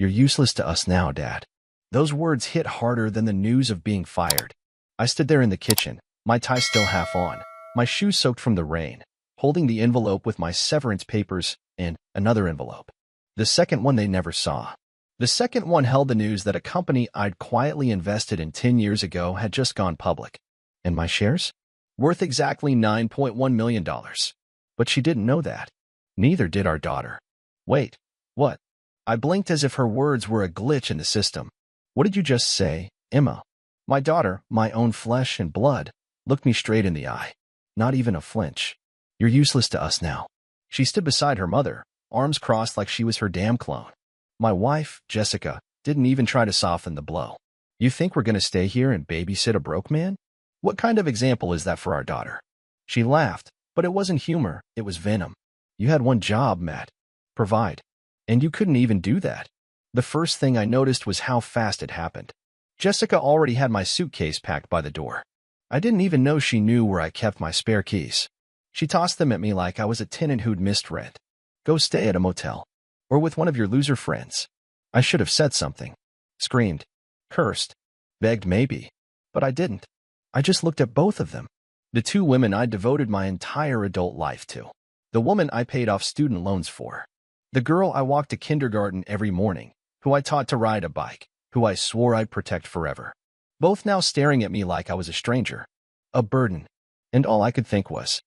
You're useless to us now, Dad. Those words hit harder than the news of being fired. I stood there in the kitchen, my tie still half on, my shoes soaked from the rain, holding the envelope with my severance papers and another envelope. The second one they never saw. The second one held the news that a company I'd quietly invested in 10 years ago had just gone public. And my shares? Worth exactly $9.1 million. But she didn't know that. Neither did our daughter. Wait, what? I blinked as if her words were a glitch in the system. What did you just say, Emma? My daughter, my own flesh and blood, looked me straight in the eye. Not even a flinch. You're useless to us now. She stood beside her mother, arms crossed like she was her damn clone. My wife, Jessica, didn't even try to soften the blow. You think we're going to stay here and babysit a broke man? What kind of example is that for our daughter? She laughed, but it wasn't humor, it was venom. You had one job, Matt. Provide. And you couldn't even do that. The first thing I noticed was how fast it happened. Jessica already had my suitcase packed by the door. I didn't even know she knew where I kept my spare keys. She tossed them at me like I was a tenant who'd missed rent. Go stay at a motel. Or with one of your loser friends. I should have said something. Screamed. Cursed. Begged maybe. But I didn't. I just looked at both of them. The two women I'd devoted my entire adult life to. The woman I paid off student loans for. The girl I walked to kindergarten every morning, who I taught to ride a bike, who I swore I'd protect forever. Both now staring at me like I was a stranger. A burden. And all I could think was,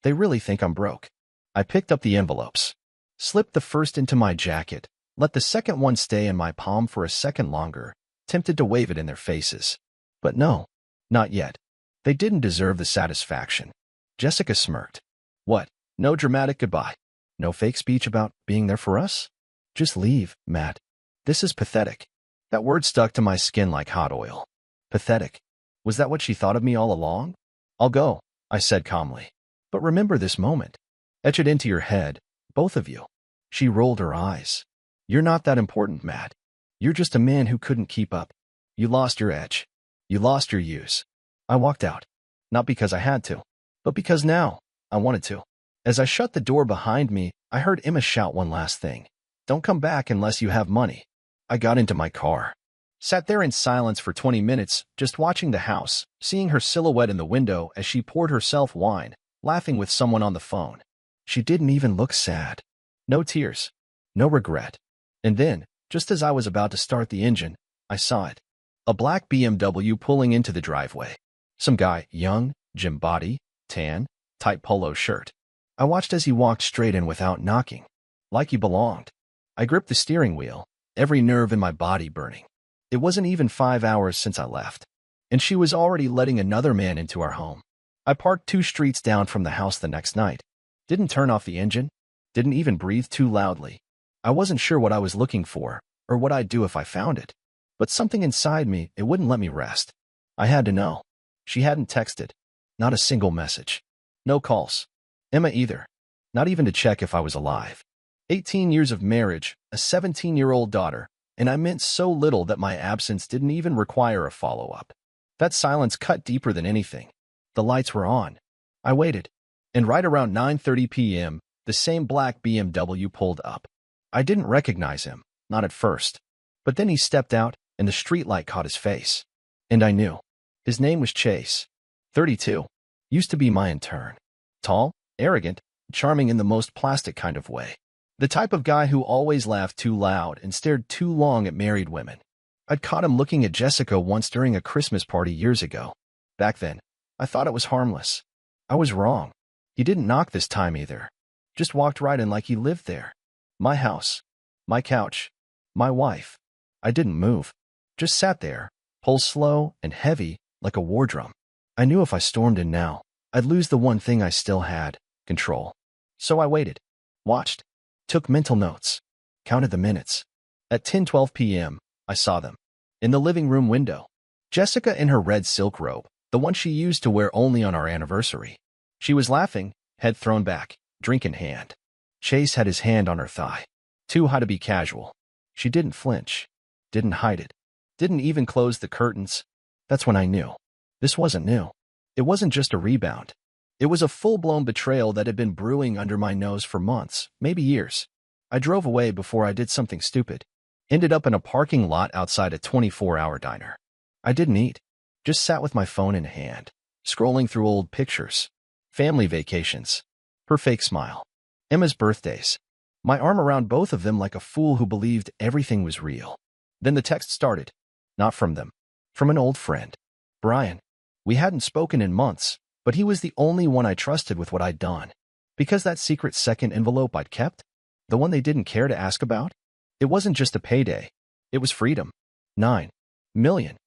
they really think I'm broke. I picked up the envelopes. Slipped the first into my jacket, let the second one stay in my palm for a second longer, tempted to wave it in their faces. But no, not yet. They didn't deserve the satisfaction. Jessica smirked. What? No dramatic goodbye. No fake speech about being there for us? Just leave, Matt. This is pathetic. That word stuck to my skin like hot oil. Pathetic. Was that what she thought of me all along? I'll go, I said calmly. But remember this moment. Etch it into your head, both of you. She rolled her eyes. You're not that important, Matt. You're just a man who couldn't keep up. You lost your edge. You lost your use. I walked out. Not because I had to, but because now I wanted to. As I shut the door behind me, I heard Emma shout one last thing. Don't come back unless you have money. I got into my car. Sat there in silence for 20 minutes, just watching the house, seeing her silhouette in the window as she poured herself wine, laughing with someone on the phone. She didn't even look sad. No tears. No regret. And then, just as I was about to start the engine, I saw it. A black BMW pulling into the driveway. Some guy, young, gym body, tan, tight polo shirt. I watched as he walked straight in without knocking. Like he belonged. I gripped the steering wheel, every nerve in my body burning. It wasn't even 5 hours since I left. And she was already letting another man into our home. I parked 2 streets down from the house the next night. Didn't turn off the engine. Didn't even breathe too loudly. I wasn't sure what I was looking for, or what I'd do if I found it. But something inside me, it wouldn't let me rest. I had to know. She hadn't texted. Not a single message. No calls. Emma either. Not even to check if I was alive. 18 years of marriage, a 17-year-old daughter, and I meant so little that my absence didn't even require a follow-up. That silence cut deeper than anything. The lights were on. I waited. And right around 9:30 p.m., the same black BMW pulled up. I didn't recognize him, not at first. But then he stepped out, and the streetlight caught his face. And I knew. His name was Chase. 32. Used to be my intern. Tall, arrogant, charming in the most plastic kind of way. The type of guy who always laughed too loud and stared too long at married women. I'd caught him looking at Jessica once during a Christmas party years ago. Back then, I thought it was harmless. I was wrong. He didn't knock this time either. Just walked right in like he lived there. My house. My couch. My wife. I didn't move. Just sat there, pulse slow and heavy like a war drum. I knew if I stormed in now, I'd lose the one thing I still had, control. So I waited. Watched. Took mental notes. Counted the minutes. At 10:12 p.m., I saw them. In the living room window. Jessica in her red silk robe, the one she used to wear only on our anniversary. She was laughing, head thrown back, drink in hand. Chase had his hand on her thigh. Too high to be casual. She didn't flinch. Didn't hide it. Didn't even close the curtains. That's when I knew. This wasn't new. It wasn't just a rebound. It was a full-blown betrayal that had been brewing under my nose for months, maybe years. I drove away before I did something stupid. Ended up in a parking lot outside a 24-hour diner. I didn't eat. Just sat with my phone in hand, scrolling through old pictures. Family vacations. Her fake smile. Emma's birthdays. My arm around both of them like a fool who believed everything was real. Then the text started. Not from them. From an old friend. Brian. We hadn't spoken in months, but he was the only one I trusted with what I'd done. Because that secret second envelope I'd kept? The one they didn't care to ask about? It wasn't just a payday. It was freedom. $9 million.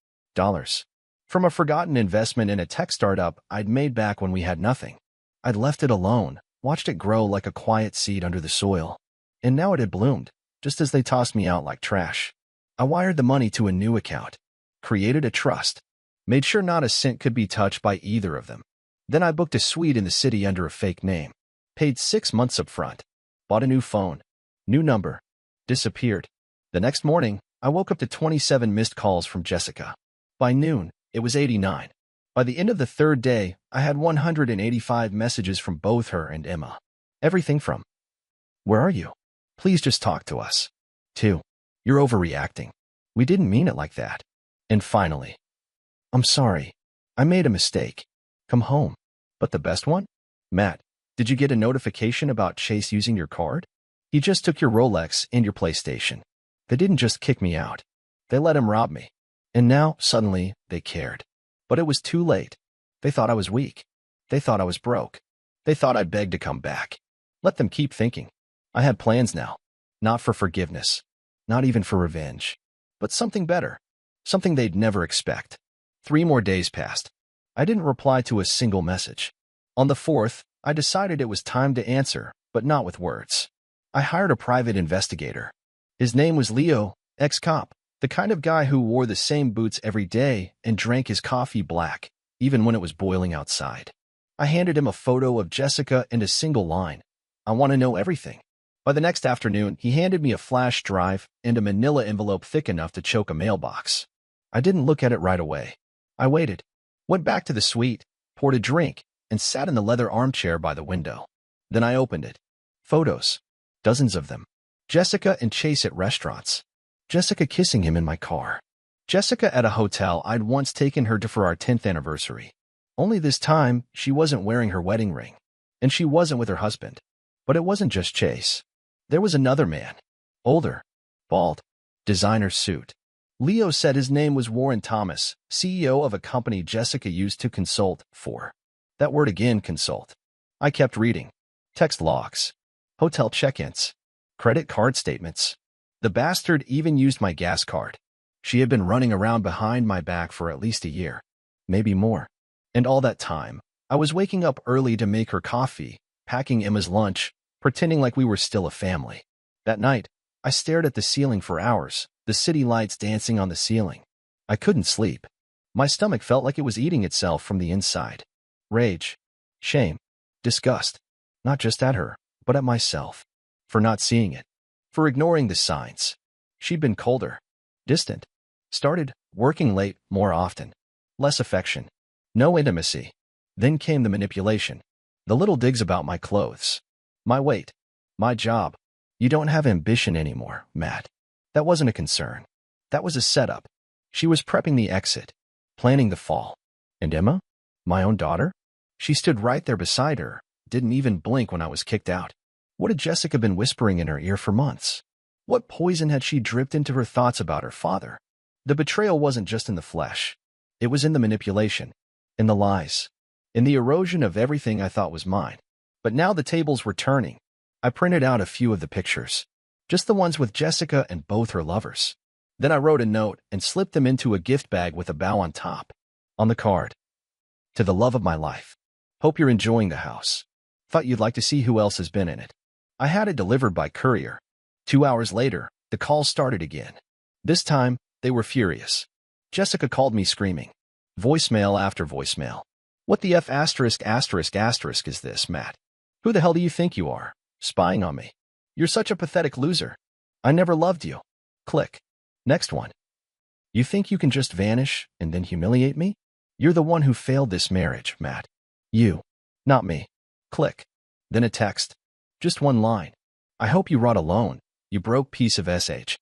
From a forgotten investment in a tech startup I'd made back when we had nothing. I'd left it alone, watched it grow like a quiet seed under the soil. And now it had bloomed, just as they tossed me out like trash. I wired the money to a new account, created a trust, made sure not a cent could be touched by either of them. Then I booked a suite in the city under a fake name, paid 6 months up front, bought a new phone, new number, disappeared. The next morning, I woke up to 27 missed calls from Jessica. By noon, it was 89. By the end of the third day, I had 185 messages from both her and Emma. Everything from, "Where are you? Please just talk to us," to, "You're overreacting. We didn't mean it like that." And finally, "I'm sorry. I made a mistake. Come home." But the best one? "Matt, did you get a notification about Chase using your card? He just took your Rolex and your PlayStation. They didn't just kick me out. They let him rob me. And now, suddenly, they cared. But it was too late. They thought I was weak. They thought I was broke. They thought I'd beg to come back. Let them keep thinking. I had plans now. Not for forgiveness. Not even for revenge. But something better. Something they'd never expect. 3 more days passed. I didn't reply to a single message. On the 4th, I decided it was time to answer, but not with words. I hired a private investigator. His name was Leo, ex-cop, the kind of guy who wore the same boots every day and drank his coffee black, even when it was boiling outside. I handed him a photo of Jessica and a single line. "I want to know everything." By the next afternoon, he handed me a flash drive and a manila envelope thick enough to choke a mailbox. I didn't look at it right away. I waited, went back to the suite, poured a drink, and sat in the leather armchair by the window. Then I opened it. Photos. Dozens of them. Jessica and Chase at restaurants. Jessica kissing him in my car. Jessica at a hotel I'd once taken her to for our 10th anniversary. Only this time, she wasn't wearing her wedding ring. And she wasn't with her husband. But it wasn't just Chase. There was another man. Older. Bald. Designer suit. Leo said his name was Warren Thomas, CEO of a company Jessica used to consult for. That word again, consult. I kept reading. Text logs. Hotel check-ins. Credit card statements. The bastard even used my gas card. She had been running around behind my back for at least a year. Maybe more. And all that time, I was waking up early to make her coffee, packing Emma's lunch, pretending like we were still a family. That night, I stared at the ceiling for hours, the city lights dancing on the ceiling. I couldn't sleep. My stomach felt like it was eating itself from the inside. Rage. Shame. Disgust. Not just at her, but at myself. For not seeing it. For ignoring the signs. She'd been colder. Distant. Started working late more often. Less affection. No intimacy. Then came the manipulation. The little digs about my clothes. My weight. My job. "You don't have ambition anymore, Matt." That wasn't a concern. That was a setup. She was prepping the exit. Planning the fall. And Emma? My own daughter? She stood right there beside her. Didn't even blink when I was kicked out. What had Jessica been whispering in her ear for months? What poison had she dripped into her thoughts about her father? The betrayal wasn't just in the flesh. It was in the manipulation. In the lies. In the erosion of everything I thought was mine. But now the tables were turning. I printed out a few of the pictures. Just the ones with Jessica and both her lovers. Then I wrote a note and slipped them into a gift bag with a bow on top. On the card. "To the love of my life. Hope you're enjoying the house. Thought you'd like to see who else has been in it." I had it delivered by courier. 2 hours later, the calls started again. This time, they were furious. Jessica called me screaming. Voicemail after voicemail. "What the F **** is this, Matt? Who the hell do you think you are? Spying on me? You're such a pathetic loser. I never loved you." Click. Next one. "You think you can just vanish and then humiliate me? You're the one who failed this marriage, Matt. You. Not me." Click. Then a text. Just one line. "I hope you rot alone, you broke piece of sh."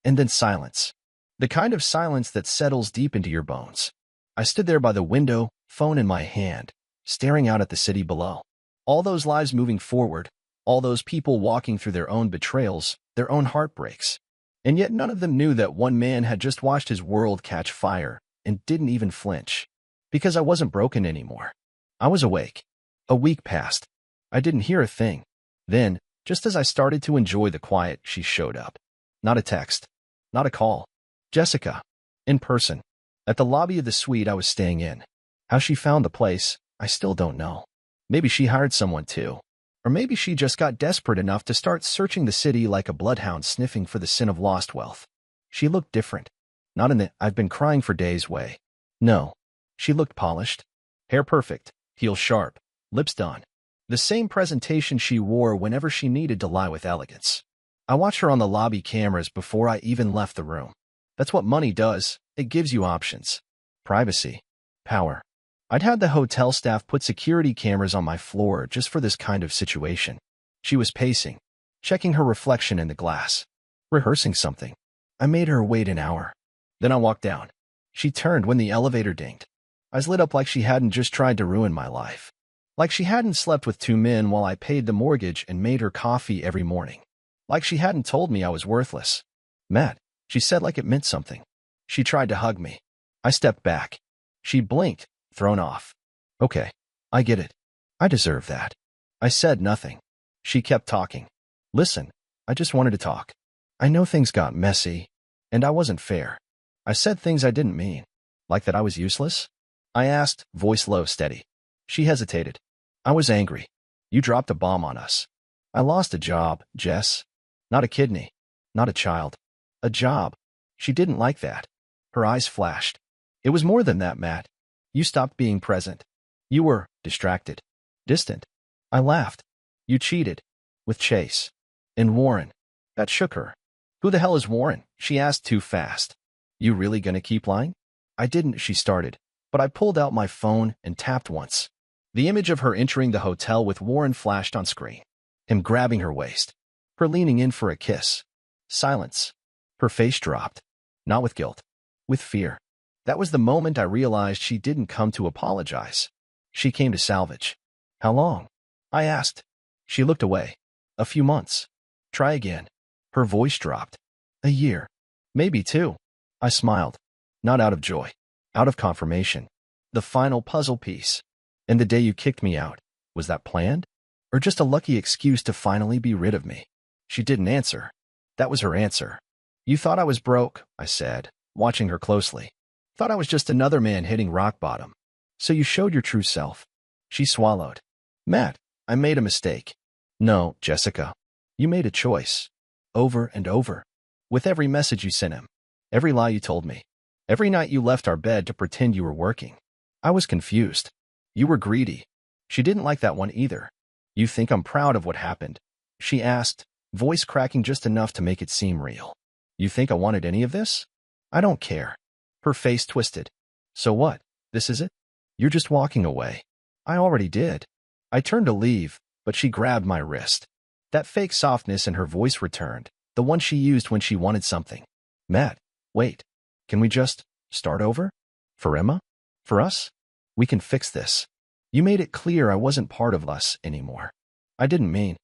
And then silence. The kind of silence that settles deep into your bones. I stood there by the window, phone in my hand, staring out at the city below. All those lives moving forward, all those people walking through their own betrayals, their own heartbreaks. And yet none of them knew that one man had just watched his world catch fire and didn't even flinch. Because I wasn't broken anymore. I was awake. A week passed. I didn't hear a thing. Then, just as I started to enjoy the quiet, she showed up. Not a text. Not a call. Jessica. In person. At the lobby of the suite I was staying in. How she found the place, I still don't know. Maybe she hired someone too. Or maybe she just got desperate enough to start searching the city like a bloodhound sniffing for the sin of lost wealth. She looked different. Not in the "I've been crying for days" way. No. She looked polished. Hair perfect. Heels sharp. Lips done. The same presentation she wore whenever she needed to lie with elegance. I watched her on the lobby cameras before I even left the room. That's what money does. It gives you options. Privacy. Power. I'd had the hotel staff put security cameras on my floor just for this kind of situation. She was pacing, checking her reflection in the glass, rehearsing something. I made her wait an hour. Then I walked down. She turned when the elevator dinged. Eyes lit up like she hadn't just tried to ruin my life. Like she hadn't slept with two men while I paid the mortgage and made her coffee every morning. Like she hadn't told me I was worthless. Matt, she said like it meant something. She tried to hug me. I stepped back. She blinked, thrown off. Okay, I get it. I deserve that. I said nothing. She kept talking. Listen, I just wanted to talk. I know things got messy, and I wasn't fair. I said things I didn't mean. Like that I was useless? I asked, voice low, steady. She hesitated. I was angry. You dropped a bomb on us. I lost a job, Jess. Not a kidney. Not a child. A job. She didn't like that. Her eyes flashed. It was more than that, Matt. You stopped being present. You were distracted. Distant. I laughed. You cheated. With Chase. And Warren. That shook her. Who the hell is Warren? She asked too fast. You really gonna keep lying? I didn't, she started, but I pulled out my phone and tapped once. The image of her entering the hotel with Warren flashed on screen. Him grabbing her waist. Her leaning in for a kiss. Silence. Her face dropped. Not with guilt. With fear. That was the moment I realized she didn't come to apologize. She came to salvage. How long? I asked. She looked away. A few months. Try again. Her voice dropped. A year. Maybe two. I smiled. Not out of joy. Out of confirmation. The final puzzle piece. And the day you kicked me out, was that planned? Or just a lucky excuse to finally be rid of me? She didn't answer. That was her answer. You thought I was broke, I said, watching her closely. Thought I was just another man hitting rock bottom. So you showed your true self. She swallowed. Matt, I made a mistake. No, Jessica. You made a choice. Over and over. With every message you sent him. Every lie you told me. Every night you left our bed to pretend you were working. I was confused. You were greedy. She didn't like that one either. You think I'm proud of what happened? She asked, voice cracking just enough to make it seem real. You think I wanted any of this? I don't care. Her face twisted. So what? This is it? You're just walking away. I already did. I turned to leave, but she grabbed my wrist. That fake softness in her voice returned, the one she used when she wanted something. Matt, wait. Can we just start over? For Emma? For us? We can fix this. You made it clear I wasn't part of us anymore. I didn't mean.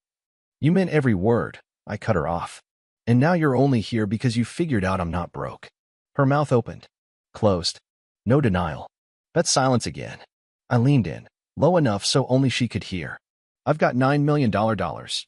You meant every word. I cut her off. And now you're only here because you figured out I'm not broke. Her mouth opened. Closed. No denial. That silence again. I leaned in, low enough so only she could hear. I've got $9 million,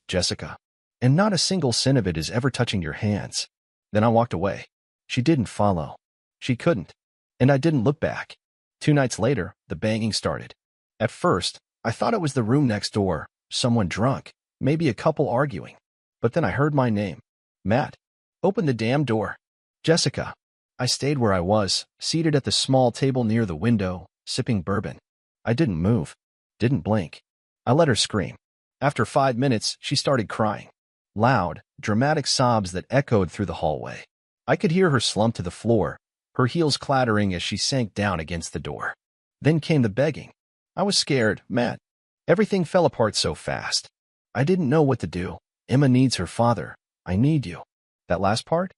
Jessica. And not a single cent of it is ever touching your hands. Then I walked away. She didn't follow. She couldn't. And I didn't look back. 2 nights later, the banging started. At first, I thought it was the room next door, someone drunk, maybe a couple arguing. But then I heard my name. Matt. Open the damn door. Jessica. I stayed where I was, seated at the small table near the window, sipping bourbon. I didn't move. Didn't blink. I let her scream. After 5 minutes, she started crying. Loud, dramatic sobs that echoed through the hallway. I could hear her slump to the floor, her heels clattering as she sank down against the door. Then came the begging. I was scared, Matt. Everything fell apart so fast. I didn't know what to do. Emma needs her father. I need you. That last part?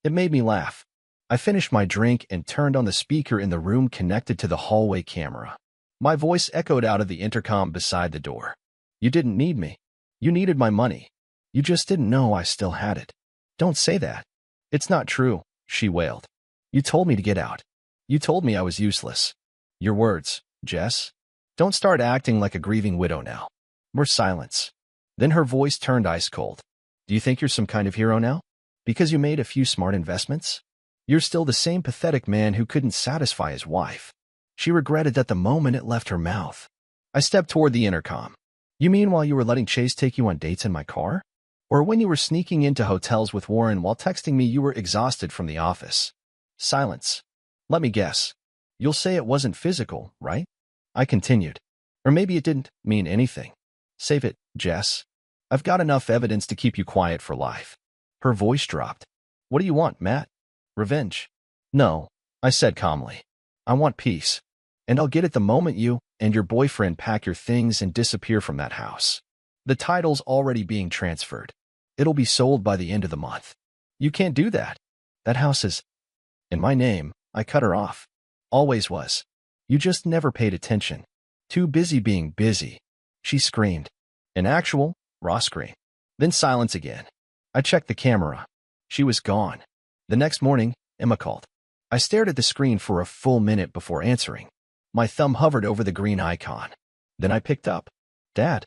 It made me laugh. I finished my drink and turned on the speaker in the room connected to the hallway camera. My voice echoed out of the intercom beside the door. You didn't need me. You needed my money. You just didn't know I still had it. Don't say that. It's not true, she wailed. You told me to get out. You told me I was useless. Your words, Jess. Don't start acting like a grieving widow now. More silence. Then her voice turned ice cold. Do you think you're some kind of hero now? Because you made a few smart investments? You're still the same pathetic man who couldn't satisfy his wife. She regretted that the moment it left her mouth. I stepped toward the intercom. You mean while you were letting Chase take you on dates in my car? Or when you were sneaking into hotels with Warren while texting me you were exhausted from the office? Silence. Let me guess. You'll say it wasn't physical, right? I continued. Or maybe it didn't mean anything. Save it, Jess. I've got enough evidence to keep you quiet for life. Her voice dropped. What do you want, Matt? Revenge? No, I said calmly. I want peace. And I'll get it the moment you and your boyfriend pack your things and disappear from that house. The title's already being transferred. It'll be sold by the end of the month. You can't do that. That house is in my name. I cut her off. Always was. You just never paid attention. Too busy being busy. She screamed. An actual raw scream. Then silence again. I checked the camera. She was gone. The next morning, Emma called. I stared at the screen for a full minute before answering. My thumb hovered over the green icon. Then I picked up. Dad.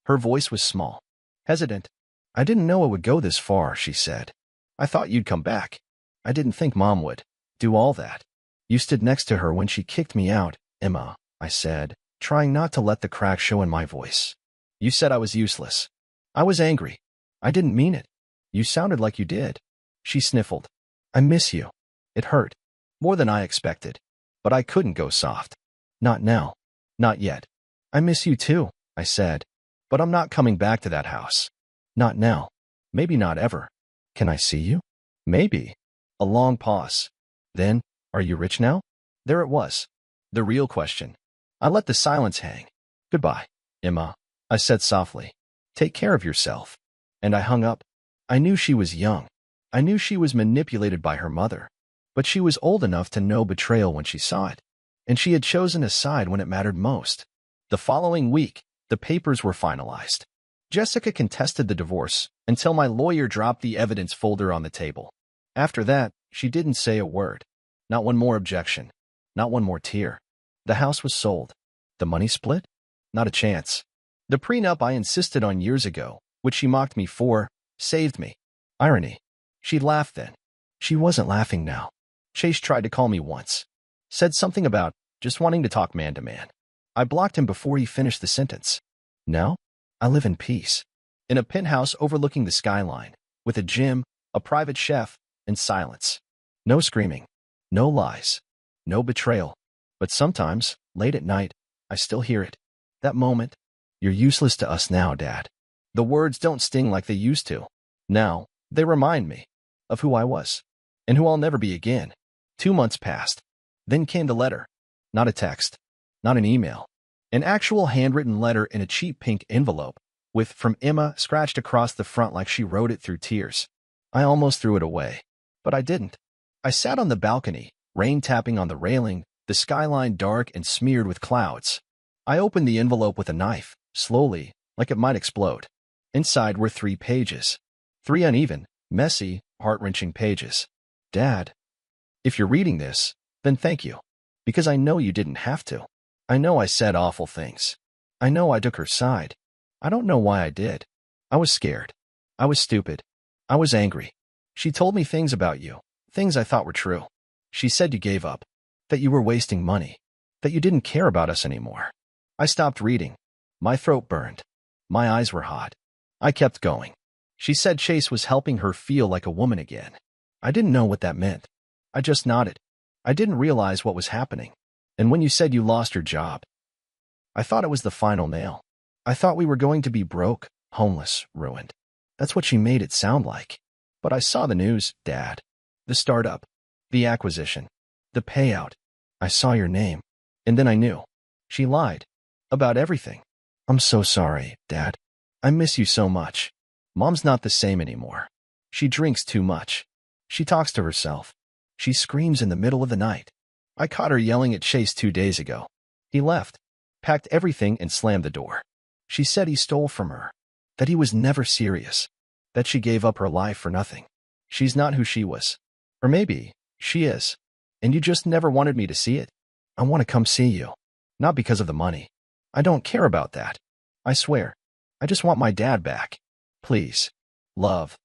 Her voice was small, hesitant. I didn't know it would go this far, she said. I thought you'd come back. I didn't think Mom would do all that. You stood next to her when she kicked me out, Emma, I said, trying not to let the crack show in my voice. You said I was useless. I was angry. I didn't mean it. You sounded like you did. She sniffled. I miss you. It hurt. More than I expected. But I couldn't go soft. Not now. Not yet. I miss you too, I said. But I'm not coming back to that house. Not now. Maybe not ever. Can I see you? Maybe. A long pause. Then, are you rich now? There it was. The real question. I let the silence hang. Goodbye, Emma, I said softly. Take care of yourself. And I hung up. I knew she was young. I knew she was manipulated by her mother. But she was old enough to know betrayal when she saw it. And she had chosen a side when it mattered most. The following week, the papers were finalized. Jessica contested the divorce until my lawyer dropped the evidence folder on the table. After that, she didn't say a word. Not one more objection. Not one more tear. The house was sold. The money split? Not a chance. The prenup I insisted on years ago, which she mocked me for, saved me. Irony. She laughed then. She wasn't laughing now. Chase tried to call me once. Said something about just wanting to talk man to man. I blocked him before he finished the sentence. Now, I live in peace. In a penthouse overlooking the skyline, with a gym, a private chef, and silence. No screaming. No lies. No betrayal. But sometimes, late at night, I still hear it. That moment. You're useless to us now, Dad. The words don't sting like they used to. Now, they remind me of who I was, and who I'll never be again. 2 months passed. Then came the letter. Not a text. Not an email. An actual handwritten letter in a cheap pink envelope, with "From Emma" scratched across the front like she wrote it through tears. I almost threw it away. But I didn't. I sat on the balcony, rain tapping on the railing, the skyline dark and smeared with clouds. I opened the envelope with a knife, slowly, like it might explode. Inside were 3 pages. 3 uneven, messy, heart-wrenching pages. Dad, if you're reading this, then thank you. Because I know you didn't have to. I know I said awful things. I know I took her side. I don't know why I did. I was scared. I was stupid. I was angry. She told me things about you, things I thought were true. She said you gave up, that you were wasting money, that you didn't care about us anymore. I stopped reading. My throat burned. My eyes were hot. I kept going. She said Chase was helping her feel like a woman again. I didn't know what that meant. I just nodded. I didn't realize what was happening. And when you said you lost your job, I thought it was the final nail. I thought we were going to be broke, homeless, ruined. That's what she made it sound like. But I saw the news, Dad. The startup. The acquisition. The payout. I saw your name. And then I knew. She lied. About everything. I'm so sorry, Dad. I miss you so much. Mom's not the same anymore. She drinks too much. She talks to herself. She screams in the middle of the night. I caught her yelling at Chase 2 days ago. He left, packed everything and slammed the door. She said he stole from her, that he was never serious, that she gave up her life for nothing. She's not who she was. Or maybe she is. And you just never wanted me to see it. I want to come see you. Not because of the money. I don't care about that. I swear. I just want my dad back. Please. Love.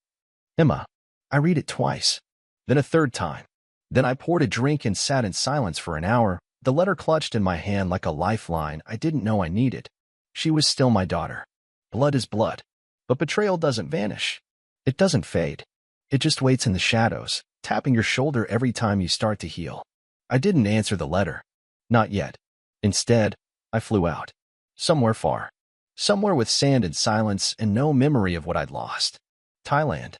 Emma. I read it twice. Then a third time. Then I poured a drink and sat in silence for an hour, the letter clutched in my hand like a lifeline I didn't know I needed. She was still my daughter. Blood is blood. But betrayal doesn't vanish. It doesn't fade. It just waits in the shadows, tapping your shoulder every time you start to heal. I didn't answer the letter. Not yet. Instead, I flew out. Somewhere far. Somewhere with sand and silence and no memory of what I'd lost. Thailand.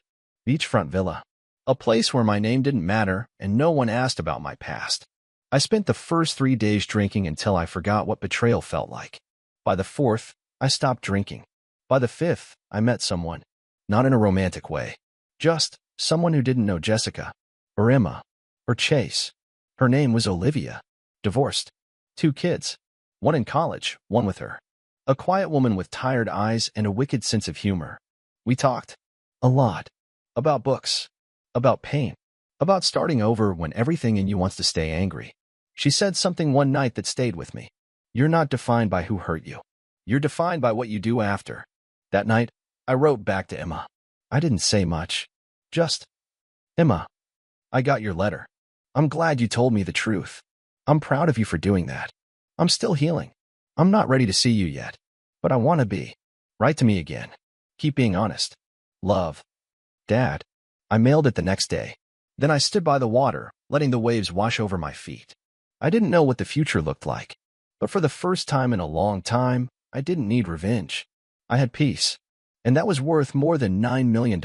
Beachfront villa. A place where my name didn't matter and no one asked about my past. I spent the first 3 days drinking until I forgot what betrayal felt like. By the fourth, I stopped drinking. By the fifth, I met someone. Not in a romantic way. Just someone who didn't know Jessica, or Emma, or Chase. Her name was Olivia. Divorced. 2 kids. One in college, one with her. A quiet woman with tired eyes and a wicked sense of humor. We talked. A lot. About books. About pain. About starting over when everything in you wants to stay angry. She said something one night that stayed with me. You're not defined by who hurt you. You're defined by what you do after. That night, I wrote back to Emma. I didn't say much. Just, Emma, I got your letter. I'm glad you told me the truth. I'm proud of you for doing that. I'm still healing. I'm not ready to see you yet, but I want to be. Write to me again. Keep being honest. Love. Dad. I mailed it the next day. Then I stood by the water, letting the waves wash over my feet. I didn't know what the future looked like, but for the first time in a long time, I didn't need revenge. I had peace, and that was worth more than $9 million.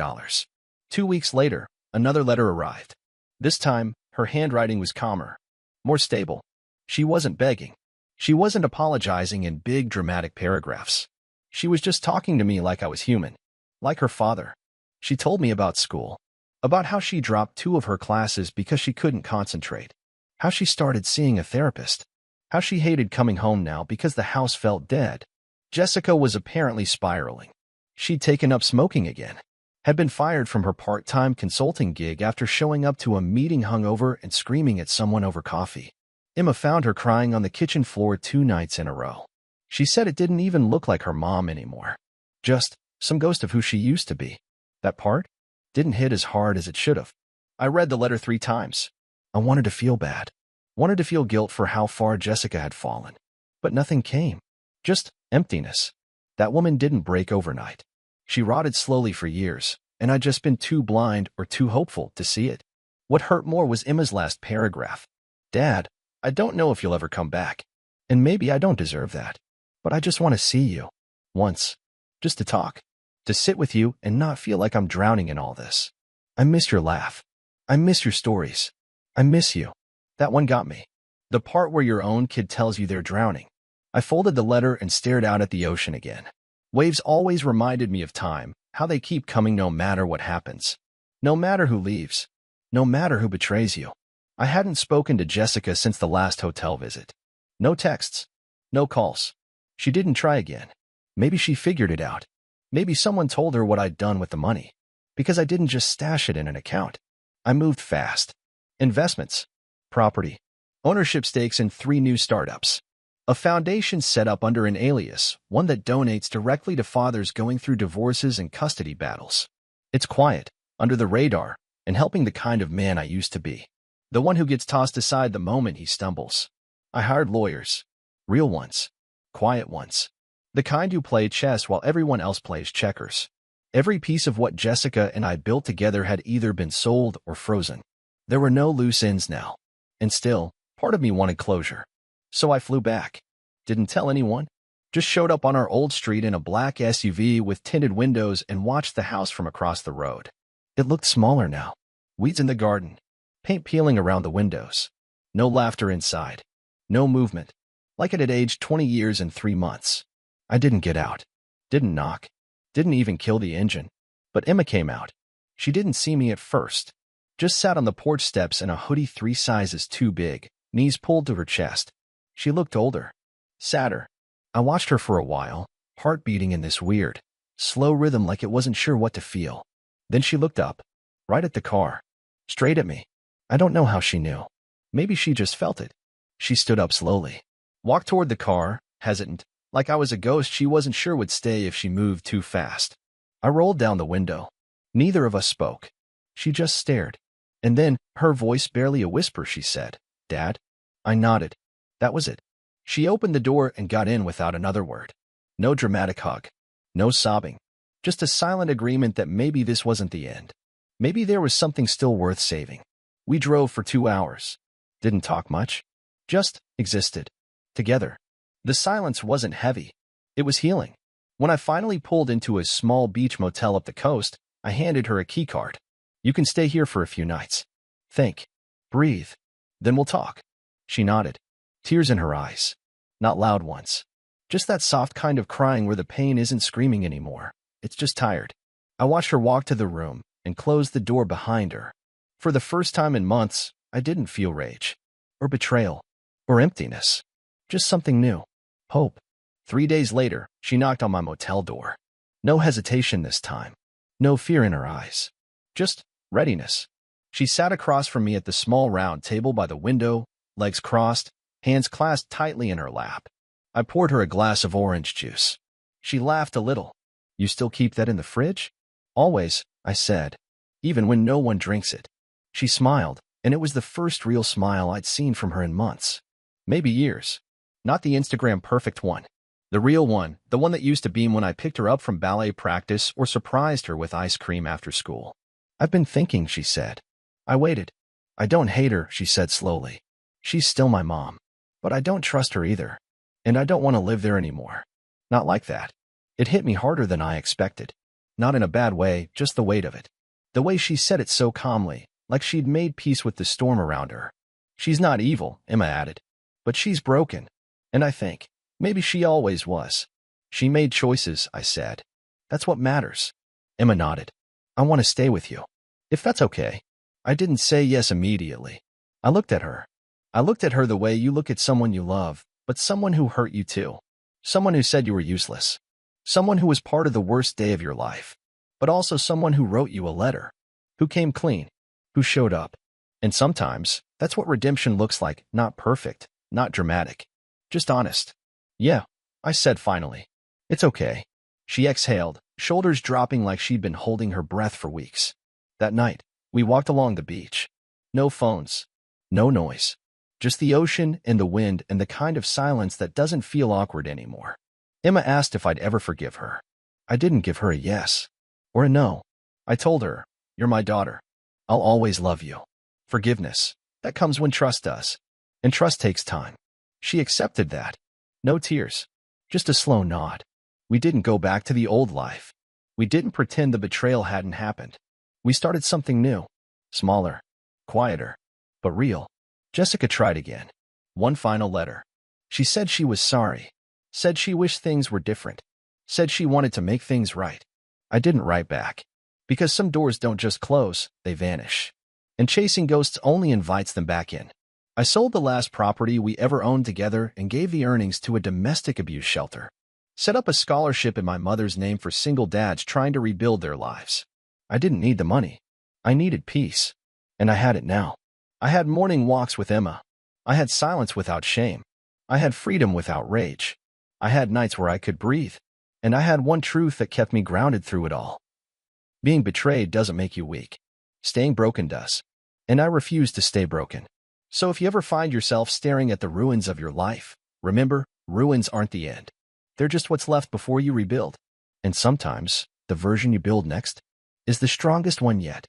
2 weeks later, another letter arrived. This time, her handwriting was calmer, more stable. She wasn't begging. She wasn't apologizing in big, dramatic paragraphs. She was just talking to me like I was human, like her father. She told me about school, about how she dropped 2 of her classes because she couldn't concentrate, how she started seeing a therapist, how she hated coming home now because the house felt dead. Jessica was apparently spiraling. She'd taken up smoking again, had been fired from her part-time consulting gig after showing up to a meeting hungover and screaming at someone over coffee. Emma found her crying on the kitchen floor 2 nights in a row. She said it didn't even look like her mom anymore. Just some ghost of who she used to be. That part didn't hit as hard as it should have. I read the letter 3 times. I wanted to feel bad. Wanted to feel guilt for how far Jessica had fallen. But nothing came. Just emptiness. That woman didn't break overnight. She rotted slowly for years, and I'd just been too blind or too hopeful to see it. What hurt more was Emma's last paragraph. Dad, I don't know if you'll ever come back. And maybe I don't deserve that. But I just want to see you. Once. Just to talk. To sit with you and not feel like I'm drowning in all this. I miss your laugh. I miss your stories. I miss you. That one got me. The part where your own kid tells you they're drowning. I folded the letter and stared out at the ocean again. Waves always reminded me of time, how they keep coming no matter what happens. No matter who leaves. No matter who betrays you. I hadn't spoken to Jessica since the last hotel visit. No texts. No calls. She didn't try again. Maybe she figured it out. Maybe someone told her what I'd done with the money. Because I didn't just stash it in an account. I moved fast. Investments. Property. Ownership stakes in 3 new startups. A foundation set up under an alias, one that donates directly to fathers going through divorces and custody battles. It's quiet, under the radar, and helping the kind of man I used to be. The one who gets tossed aside the moment he stumbles. I hired lawyers. Real ones. Quiet ones. The kind who play chess while everyone else plays checkers. Every piece of what Jessica and I built together had either been sold or frozen. There were no loose ends now. And still, part of me wanted closure. So I flew back. Didn't tell anyone. Just showed up on our old street in a black SUV with tinted windows and watched the house from across the road. It looked smaller now. Weeds in the garden. Paint peeling around the windows. No laughter inside. No movement. Like it had aged 20 years and 3 months. I didn't get out. Didn't knock. Didn't even kill the engine. But Emma came out. She didn't see me at first. Just sat on the porch steps in a hoodie 3 sizes too big, knees pulled to her chest. She looked older, sadder. I watched her for a while, heart beating in this weird, slow rhythm like it wasn't sure what to feel. Then she looked up, right at the car, straight at me. I don't know how she knew. Maybe she just felt it. She stood up slowly, walked toward the car, hesitant, like I was a ghost she wasn't sure would stay if she moved too fast. I rolled down the window. Neither of us spoke. She just stared. And then, her voice barely a whisper, she said, "Dad?" I nodded. That was it. She opened the door and got in without another word. No dramatic hug. No sobbing. Just a silent agreement that maybe this wasn't the end. Maybe there was something still worth saving. We drove for 2 hours. Didn't talk much. Just existed. Together. The silence wasn't heavy. It was healing. When I finally pulled into a small beach motel up the coast, I handed her a keycard. "You can stay here for a few nights. Think. Breathe. Then we'll talk." She nodded. Tears in her eyes. Not loud ones. Just that soft kind of crying where the pain isn't screaming anymore. It's just tired. I watched her walk to the room and close the door behind her. For the first time in months, I didn't feel rage. Or betrayal. Or emptiness. Just something new. Hope. 3 days later, she knocked on my motel door. No hesitation this time. No fear in her eyes. Just readiness. She sat across from me at the small round table by the window, legs crossed, hands clasped tightly in her lap. I poured her a glass of orange juice. She laughed a little. "You still keep that in the fridge?" "Always," I said, "even when no one drinks it." She smiled, and it was the first real smile I'd seen from her in months. Maybe years. Not the Instagram perfect one. The real one, the one that used to beam when I picked her up from ballet practice or surprised her with ice cream after school. "I've been thinking," she said. I waited. "I don't hate her," she said slowly. "She's still my mom. But I don't trust her either. And I don't want to live there anymore. Not like that." It hit me harder than I expected. Not in a bad way, just the weight of it. The way she said it so calmly, like she'd made peace with the storm around her. "She's not evil," Emma added. "But she's broken. And I think, maybe she always was." "She made choices," I said. "That's what matters." Emma nodded. "I want to stay with you. If that's okay." I didn't say yes immediately. I looked at her. I looked at her the way you look at someone you love, but someone who hurt you too. Someone who said you were useless. Someone who was part of the worst day of your life. But also someone who wrote you a letter. Who came clean. Who showed up. And sometimes, that's what redemption looks like. Not perfect. Not dramatic. Just honest. "Yeah," I said finally. "It's okay." She exhaled, shoulders dropping like she'd been holding her breath for weeks. That night, we walked along the beach. No phones. No noise. Just the ocean and the wind and the kind of silence that doesn't feel awkward anymore. Emma asked if I'd ever forgive her. I didn't give her a yes. Or a no. I told her, "You're my daughter. I'll always love you." Forgiveness. That comes when trust does. And trust takes time. She accepted that. No tears. Just a slow nod. We didn't go back to the old life. We didn't pretend the betrayal hadn't happened. We started something new. Smaller. Quieter. But real. Jessica tried again. One final letter. She said she was sorry. Said she wished things were different. Said she wanted to make things right. I didn't write back. Because some doors don't just close, they vanish. And chasing ghosts only invites them back in. I sold the last property we ever owned together and gave the earnings to a domestic abuse shelter. Set up a scholarship in my mother's name for single dads trying to rebuild their lives. I didn't need the money. I needed peace. And I had it now. I had morning walks with Emma. I had silence without shame. I had freedom without rage. I had nights where I could breathe. And I had one truth that kept me grounded through it all. Being betrayed doesn't make you weak. Staying broken does. And I refuse to stay broken. So if you ever find yourself staring at the ruins of your life, remember, ruins aren't the end. They're just what's left before you rebuild. And sometimes, the version you build next is the strongest one yet.